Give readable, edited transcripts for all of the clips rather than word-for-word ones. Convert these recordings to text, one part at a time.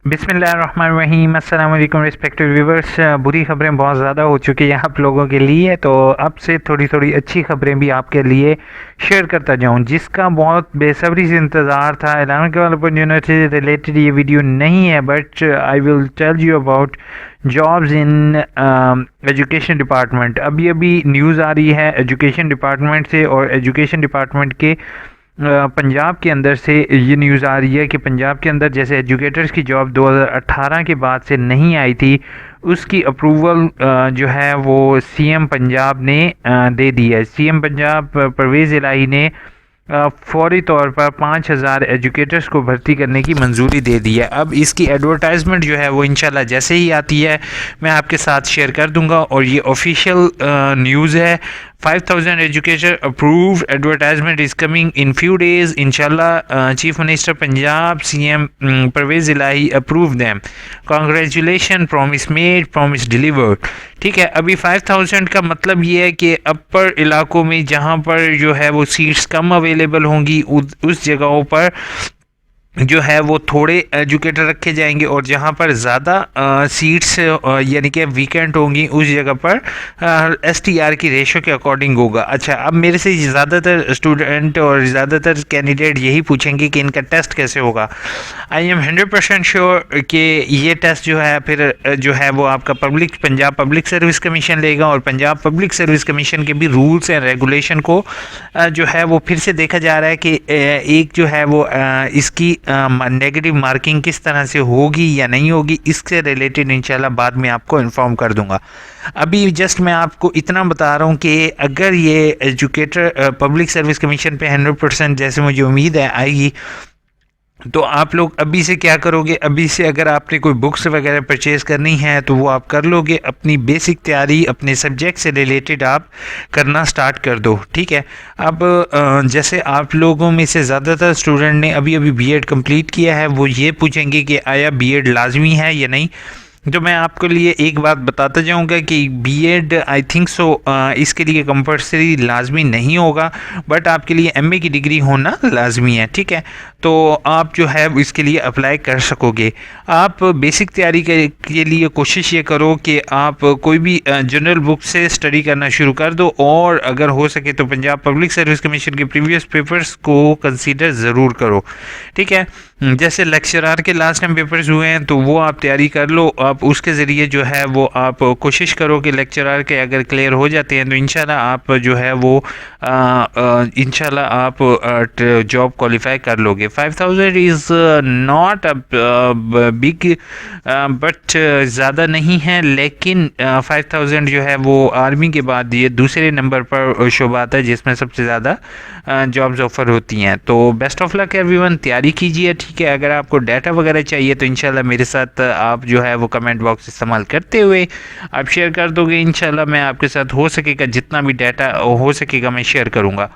बिस्मिल्लाहिर्रहमानिर्रहीम अस्सलाम वालेकुम रिस्पेक्टेड व्यूवर्स। बुरी खबरें बहुत ज़्यादा हो चुकी हैं आप लोगों के लिए, तो अब से थोड़ी थोड़ी अच्छी खबरें भी आपके लिए शेयर करता जाऊं, जिसका बहुत बेसब्री से इंतज़ार था। एलान के वाले यूनिवर्सिटी से रिलेटेड ये वीडियो नहीं है, but I will tell you about jobs in education department. अभी अभी न्यूज़ आ रही है एजुकेशन डिपार्टमेंट से, और एजुकेशन डिपार्टमेंट के पंजाब के अंदर से ये न्यूज़ आ रही है कि पंजाब के अंदर जैसे एजुकेटर्स की जॉब 2018 के बाद से नहीं आई थी, उसकी अप्रूवल जो है वो सीएम पंजाब ने दे दी है। सीएम पंजाब परवेज़ इलाही ने फौरी तौर पर 5,000 एजुकेटर्स को भर्ती करने की मंजूरी दे दी है। अब इसकी एडवर्टाइजमेंट जो है वो इंशाल्लाह जैसे ही आती है मैं आपके साथ शेयर कर दूंगा, और ये ऑफिशियल न्यूज़ है। 5,000 educator approved, advertisement is coming in few days इंशाल्लाह। Chief minister Punjab CM Pervaiz Elahi approve them, congratulation, promise made, promise delivered. ठीक है, अभी 5,000 का मतलब ये है कि अपर इलाकों में जहाँ पर जो है वो सीट्स कम अवेलेबल होंगी उस जगहों पर जो है वो थोड़े एजुकेटर रखे जाएंगे, और जहाँ पर ज़्यादा सीट्स यानी कि वीकेंट होंगी उस जगह पर एसटीआर की रेशो के अकॉर्डिंग होगा। अच्छा, अब मेरे से ज़्यादातर स्टूडेंट और ज़्यादातर कैंडिडेट यही पूछेंगे कि इनका टेस्ट कैसे होगा। आई एम 100% श्योर कि ये टेस्ट जो है फिर जो है वो आपका पंजाब पब्लिक सर्विस कमीशन लेगा, और पंजाब पब्लिक सर्विस कमीशन के भी रूल्स एंड रेगुलेशन को जो है वो फिर से देखा जा रहा है कि एक जो है वो इसकी नेगेटिव मार्किंग किस तरह से होगी या नहीं होगी, इससे रिलेटेड इंशाल्लाह बाद में आपको इन्फॉर्म कर दूंगा। अभी जस्ट मैं आपको इतना बता रहा हूँ कि अगर ये एजुकेटर पब्लिक सर्विस कमीशन पे 100% जैसे मुझे उम्मीद है आएगी, तो आप लोग अभी से क्या करोगे, अभी से अगर आपने कोई बुक्स वगैरह परचेज करनी है तो वो आप कर लोगे। अपनी बेसिक तैयारी अपने सब्जेक्ट से रिलेटेड आप करना स्टार्ट कर दो। ठीक है, अब जैसे आप लोगों में से ज़्यादातर स्टूडेंट ने अभी अभी बीएड कंप्लीट किया है, वो ये पूछेंगे कि आया बीएड लाजमी है या नहीं। तो मैं आपके लिए एक बात बताता जाऊंगा कि बीएड आई थिंक सो इसके लिए कंपलसरी लाजमी नहीं होगा, बट आपके लिए एमए की डिग्री होना लाजमी है। ठीक है, तो आप जो है इसके लिए अप्लाई कर सकोगे। आप बेसिक तैयारी के लिए कोशिश ये करो कि आप कोई भी जनरल बुक से स्टडी करना शुरू कर दो, और अगर हो सके तो पंजाब पब्लिक सर्विस कमीशन के प्रीवियस पेपर्स को कंसीडर ज़रूर करो। ठीक है, जैसे लेक्चरार के लास्ट टाइम पेपर्स हुए हैं तो वो आप तैयारी कर लो। आप उसके ज़रिए जो है वो आप कोशिश करो कि लेक्चरार के अगर क्लियर हो जाते हैं तो इंशाल्लाह आप जो है वो इंशाल्लाह आप जॉब क्वालिफाई कर लोगे। 5,000 is not a big, but ज़्यादा नहीं है, लेकिन 5,000 जो है वो आर्मी के बाद ये दूसरे नंबर पर शोबा आता है जिसमें सबसे ज़्यादा जॉब्स ऑफ़र होती हैं। तो बेस्ट ऑफ लक एवरीवन, तैयारी कीजिए। ठीक है, अगर आपको डाटा वगैरह चाहिए तो इंशाल्लाह मेरे साथ आप जो है वो कमेंट बॉक्स इस्तेमाल करते हुए आप शेयर कर दोगे। इंशाल्लाह मैं आपके साथ हो सकेगा जितना भी डाटा हो सकेगा मैं शेयर करूँगा।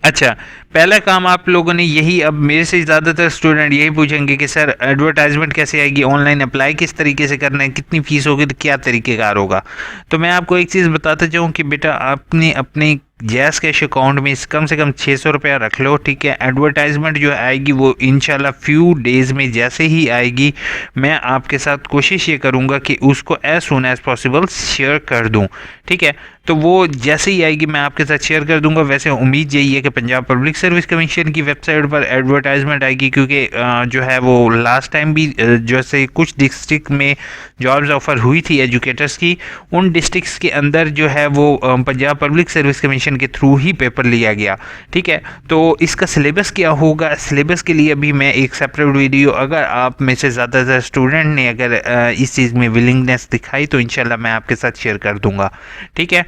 अच्छा, पहला काम आप लोगों ने यही, अब मेरे से ज़्यादातर स्टूडेंट यही पूछेंगे कि सर एडवर्टाइजमेंट कैसे आएगी, ऑनलाइन अप्लाई किस तरीके से करना है, कितनी फ़ीस होगी, तो क्या तरीक़ेकार होगा। तो मैं आपको एक चीज़ बताता जाऊँ कि बेटा आपने अपने जैस कैश अकाउंट में कम से कम 600 रुपया रख लो। ठीक है, एडवर्टाइजमेंट जो आएगी वो इंशाल्लाह फ्यू डेज़ में जैसे ही आएगी मैं आपके साथ कोशिश ये करूँगा कि उसको as soon as possible share कर दूँ। ठीक है, तो वो जैसे ही आएगी मैं आपके साथ शेयर कर दूंगा। वैसे उम्मीद यही है कि पंजाब पब्लिक सर्विस कमीशन की वेबसाइट पर एडवर्टाइजमेंट आएगी, क्योंकि जो है वो लास्ट टाइम भी जैसे कुछ डिस्ट्रिक्ट में जॉब्स ऑफ़र हुई थी एजुकेटर्स की, उन डिस्ट्रिक्ट्स के अंदर जो है वो पंजाब पब्लिक सर्विस कमीशन के थ्रू ही पेपर लिया गया। ठीक है, तो इसका सिलेबस क्या होगा, सिलेबस के लिए भी मैं एक सेपरेट वीडियो, अगर आप में से ज़्यादातर स्टूडेंट ने अगर इस चीज़ में विलिंगनेस दिखाई तो इंशाल्लाह मैं आपके साथ शेयर कर दूंगा। ठीक है,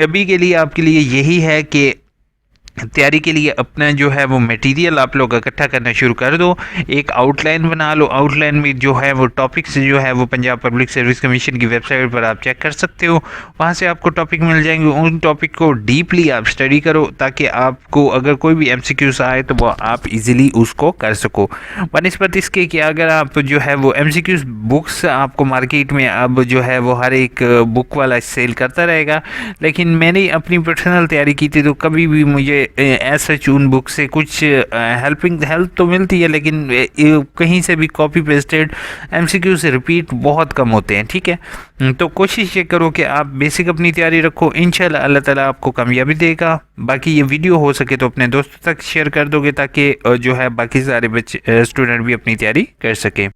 अभी के लिए आपके लिए यही है कि तैयारी के लिए अपना जो है वो मटेरियल आप लोग इकट्ठा करना शुरू कर दो। एक आउटलाइन बना लो, आउटलाइन में जो है वो टॉपिक्स जो है वो पंजाब पब्लिक सर्विस कमीशन की वेबसाइट पर आप चेक कर सकते हो, वहाँ से आपको टॉपिक मिल जाएंगे। उन टॉपिक को डीपली आप स्टडी करो ताकि आपको अगर कोई भी एमसीक्यूज आए तो वो आप इजीली उसको कर सको। बनस्पत इसके कि अगर आप जो है वो एमसीक्यूज बुक्स आपको मार्केट में अब जो है वो हर एक बुक वाला सेल करता रहेगा, लेकिन मैंने अपनी पर्सनल तैयारी की थी तो कभी भी मुझे एज सच उन बुक से कुछ हेल्प तो मिलती है, लेकिन कहीं से भी कॉपी पेस्टेड एमसीक्यू से रिपीट बहुत कम होते हैं। ठीक है, तो कोशिश ये करो कि आप बेसिक अपनी तैयारी रखो, इंशाल्लाह अल्लाह ताला आपको कामयाबी देगा। बाकी ये वीडियो हो सके तो अपने दोस्तों तक शेयर कर दोगे ताकि जो है बाकी सारे बच्चे स्टूडेंट भी अपनी तैयारी कर सकें।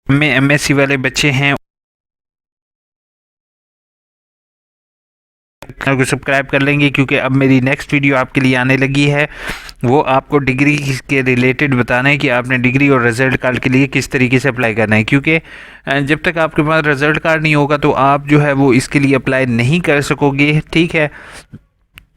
में एमएससी वाले बच्चे हैं चैनल को सब्सक्राइब कर लेंगे, क्योंकि अब मेरी नेक्स्ट वीडियो आपके लिए आने लगी है। वो आपको डिग्री के रिलेटेड बताना है कि आपने डिग्री और रिजल्ट कार्ड के लिए किस तरीके से अप्लाई करना है, क्योंकि जब तक आपके पास रिजल्ट कार्ड नहीं होगा तो आप जो है वो इसके लिए अप्लाई नहीं कर सकोगे। ठीक है,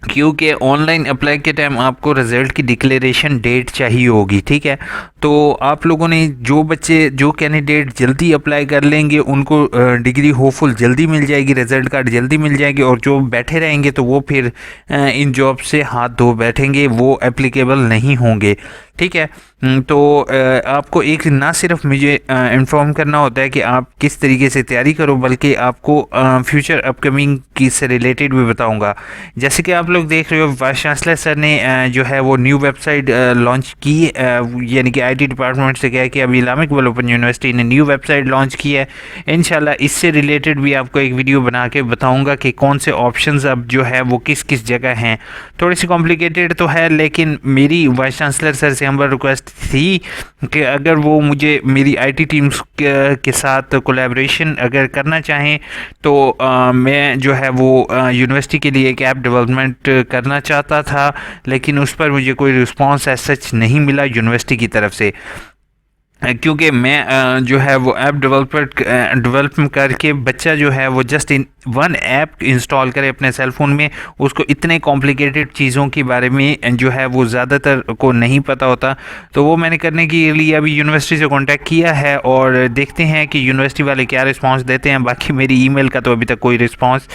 क्योंकि ऑनलाइन अप्लाई के टाइम आपको रिज़ल्ट की डिक्लेरेशन डेट चाहिए होगी। ठीक है, तो आप लोगों ने जो बच्चे जो कैंडिडेट जल्दी अप्लाई कर लेंगे उनको डिग्री होपफुल जल्दी मिल जाएगी, रिज़ल्ट कार्ड जल्दी मिल जाएगी, और जो बैठे रहेंगे तो वो फिर इन जॉब से हाथ धो बैठेंगे, वो एप्लीकेबल नहीं होंगे। ठीक है, तो आपको एक ना सिर्फ मुझे इन्फॉर्म करना होता है कि आप किस तरीके से तैयारी करो, बल्कि आपको फ्यूचर अपकमिंग की से रिलेटेड भी बताऊंगा। जैसे कि आप लोग देख रहे हो, वाइस चांसलर सर ने जो है वो न्यू वेबसाइट लॉन्च की, यानी कि आईटी डिपार्टमेंट से कहा कि अभी इस्लामिक ओपन यूनिवर्सिटी ने न्यू वेबसाइट लॉन्च की है। इंशाल्लाह इससे रिलेटेड भी आपको एक वीडियो बना के बताऊँगा कि कौन से ऑप्शंस अब जो है वो किस किस जगह हैं। थोड़ी सी कॉम्प्लिकेटेड तो है, लेकिन मेरी वाइस चांसलर सर से हम्बल रिक्वेस्ट थी कि अगर वो मुझे मेरी आईटी टीम्स के साथ कोलैबोरेशन अगर करना चाहें तो मैं जो है वो यूनिवर्सिटी के लिए एक ऐप डेवलपमेंट करना चाहता था, लेकिन उस पर मुझे कोई रिस्पांस एज सच नहीं मिला यूनिवर्सिटी की तरफ से, क्योंकि मैं जो है वो ऐप डेवलप करके बच्चा जो है वो जस्ट वन ऐप इंस्टॉल करे अपने सेल फ़ोन में, उसको इतने कॉम्प्लिकेटेड चीज़ों के बारे में जो है वो ज़्यादातर को नहीं पता होता। तो वो मैंने करने के लिए अभी यूनिवर्सिटी से कांटेक्ट किया है और देखते हैं कि यूनिवर्सिटी वाले क्या रिस्पांस देते हैं। बाकी मेरी ईमेल का तो अभी तक कोई रिस्पांस,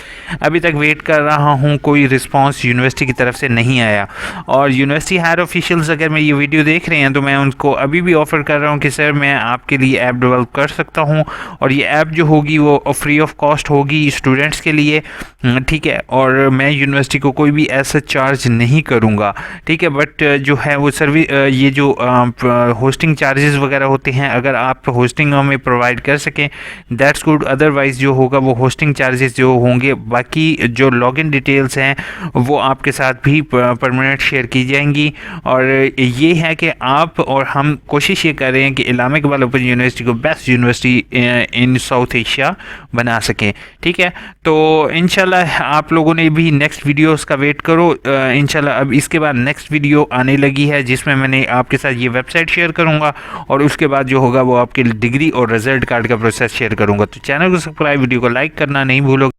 अभी तक वेट कर रहा हूँ, कोई रिस्पांस यूनिवर्सिटी की तरफ से नहीं आया। और यूनिवर्सिटी हायर ऑफिशियल्स अगर मैं ये वीडियो देख रहे हैं तो मैं उनको अभी भी ऑफ़र कर रहा हूँ कि सर मैं आपके लिए ऐप डेवलप कर सकता हूँ, और ये ऐप जो होगी वो फ्री ऑफ कॉस्ट होगी स्टूडेंट्स के लिए। ठीक है, और मैं यूनिवर्सिटी को कोई भी ऐसा चार्ज नहीं करूँगा। ठीक है, बट जो है वो सर्विस ये जो होस्टिंग चार्जेस वगैरह होते हैं, अगर आप होस्टिंग हमें प्रोवाइड कर सकें दैट्स गुड, अदरवाइज़ जो होगा वो होस्टिंग चार्जेस जो होंगे, बाकी जो लॉगिन डिटेल्स हैं वो आपके साथ भी परमानेंट शेयर की जाएंगी। और ये है कि आप और हम कोशिश ये कर रहे हैं कि इस्लामिक ओपन यूनिवर्सिटी को बेस्ट यूनिवर्सिटी इन साउथ एशिया बना सकें। ठीक है, तो इंशाल्लाह आप लोगों ने भी नेक्स्ट वीडियोस का वेट करो। इंशाल्लाह अब इसके बाद नेक्स्ट वीडियो आने लगी है जिसमें मैंने आपके साथ ये वेबसाइट शेयर करूंगा, और उसके बाद जो होगा वो आपके डिग्री और रिजल्ट कार्ड का प्रोसेस शेयर करूंगा। तो चैनल को सब्सक्राइब, वीडियो को लाइक करना नहीं भूलो।